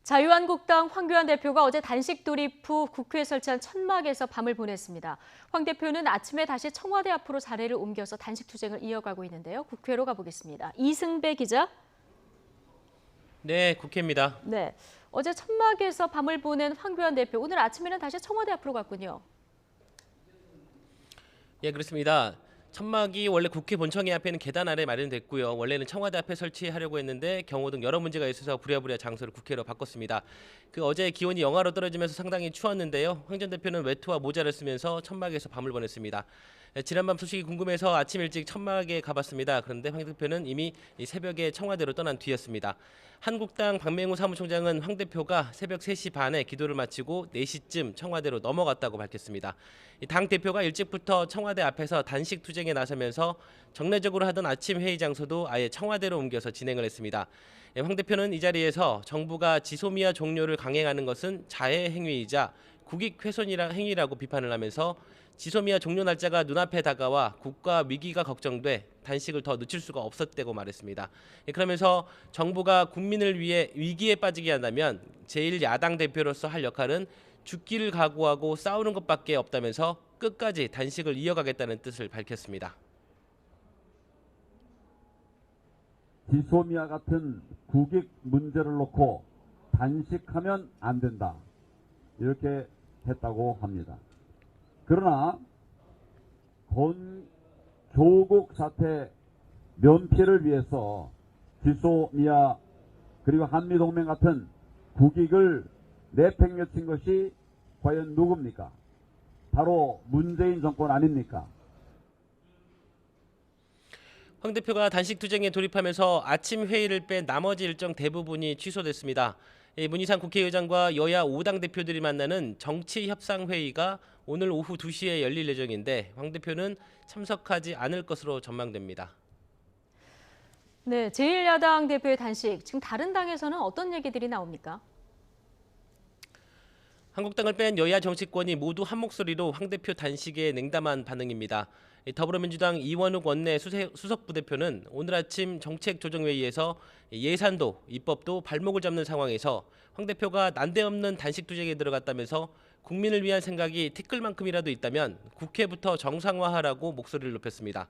자유한국당 황교안 대표가 어제 단식 돌입 후 국회에 설치한 천막에서 밤을 보냈습니다. 황 대표는 아침에 다시 청와대 앞으로 자리를 옮겨서 단식 투쟁을 이어가고 있는데요. 국회로 가보겠습니다. 이승배 기자. 네, 국회입니다. 네, 어제 천막에서 밤을 보낸 황교안 대표, 오늘 아침에는 다시 청와대 앞으로 갔군요. 예, 그렇습니다. 천막이 원래 국회 본청회 앞에는 계단 아래 마련됐고요. 원래는 청와대 앞에 설치하려고 했는데 경호 등 여러 문제가 있어서 부랴부랴 장소를 국회로 바꿨습니다. 어제 기온이 영하로 떨어지면서 상당히 추웠는데요. 황 전 대표는 외투와 모자를 쓰면서 천막에서 밤을 보냈습니다. 지난밤 소식이 궁금해서 아침 일찍 천막에 가봤습니다. 그런데 황 대표는 이미 새벽에 청와대로 떠난 뒤였습니다. 한국당 박맹우 사무총장은 황 대표가 새벽 3시 반에 기도를 마치고 4시쯤 청와대로 넘어갔다고 밝혔습니다. 당 대표가 일찍부터 청와대 앞에서 단식 투쟁에 나서면서 정례적으로 하던 아침 회의 장소도 아예 청와대로 옮겨서 진행을 했습니다. 황 대표는 이 자리에서 정부가 지소미아 종료를 강행하는 것은 자해 행위이자 국익 훼손이라 행위라고 비판을 하면서 지소미아 종료 날짜가 눈앞에 다가와 국가 위기가 걱정돼 단식을 더 늦출 수가 없었다고 말했습니다. 그러면서 정부가 국민을 위해 위기에 빠지게 한다면 제1야당 대표로서 할 역할은 죽기를 각오하고 싸우는 것밖에 없다면서 끝까지 단식을 이어가겠다는 뜻을 밝혔습니다. 지소미아 같은 국익 문제를 놓고 단식하면 안 된다. 이렇게 했다고 합니다. 그러나 조국 사태 면피를 위해서 지소미아 그리고 한미동맹 같은 국익을 내팽개친 것이 과연 누굽니까? 바로 문재인 정권 아닙니까? 황 대표가 단식 투쟁에 돌입하면서 아침 회의를 뺀 나머지 일정 대부분이 취소됐습니다. 문희상 국회의장과 여야 5당 대표들이 만나는 정치협상회의가 오늘 오후 2시에 열릴 예정인데 황 대표는 참석하지 않을 것으로 전망됩니다. 네, 제1야당 대표의 단식, 지금 다른 당에서는 어떤 얘기들이 나옵니까? 한국당을 뺀 여야 정치권이 모두 한 목소리로 황 대표 단식에 냉담한 반응입니다. 더불어민주당 이원욱 원내 수석 부대표는 오늘 아침 정책조정회의에서 예산도 입법도 발목을 잡는 상황에서 황 대표가 난데없는 단식 투쟁에 들어갔다면서 국민을 위한 생각이 티끌만큼이라도 있다면 국회부터 정상화하라고 목소리를 높였습니다.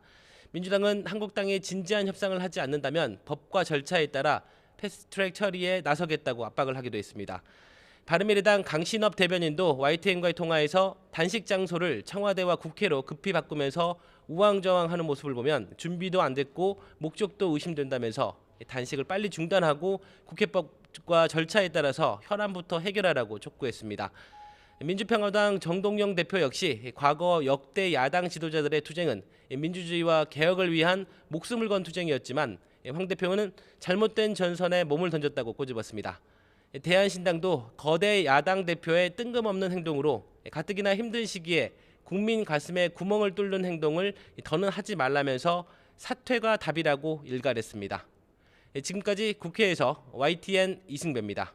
민주당은 한국당의 진지한 협상을 하지 않는다면 법과 절차에 따라 패스트트랙 처리에 나서겠다고 압박을 하기도 했습니다. 바른미래당 강신업 대변인도 YTN과의 통화에서 단식 장소를 청와대와 국회로 급히 바꾸면서 우왕좌왕하는 모습을 보면 준비도 안 됐고 목적도 의심된다면서 단식을 빨리 중단하고 국회법과 절차에 따라서 현안부터 해결하라고 촉구했습니다. 민주평화당 정동영 대표 역시 과거 역대 야당 지도자들의 투쟁은 민주주의와 개혁을 위한 목숨을 건 투쟁이었지만 황 대표는 잘못된 전선에 몸을 던졌다고 꼬집었습니다. 대한신당도 거대 야당 대표의 뜬금없는 행동으로 가뜩이나 힘든 시기에 국민 가슴에 구멍을 뚫는 행동을 더는 하지 말라면서 사퇴가 답이라고 일갈했습니다. 지금까지 국회에서 YTN 이승배입니다.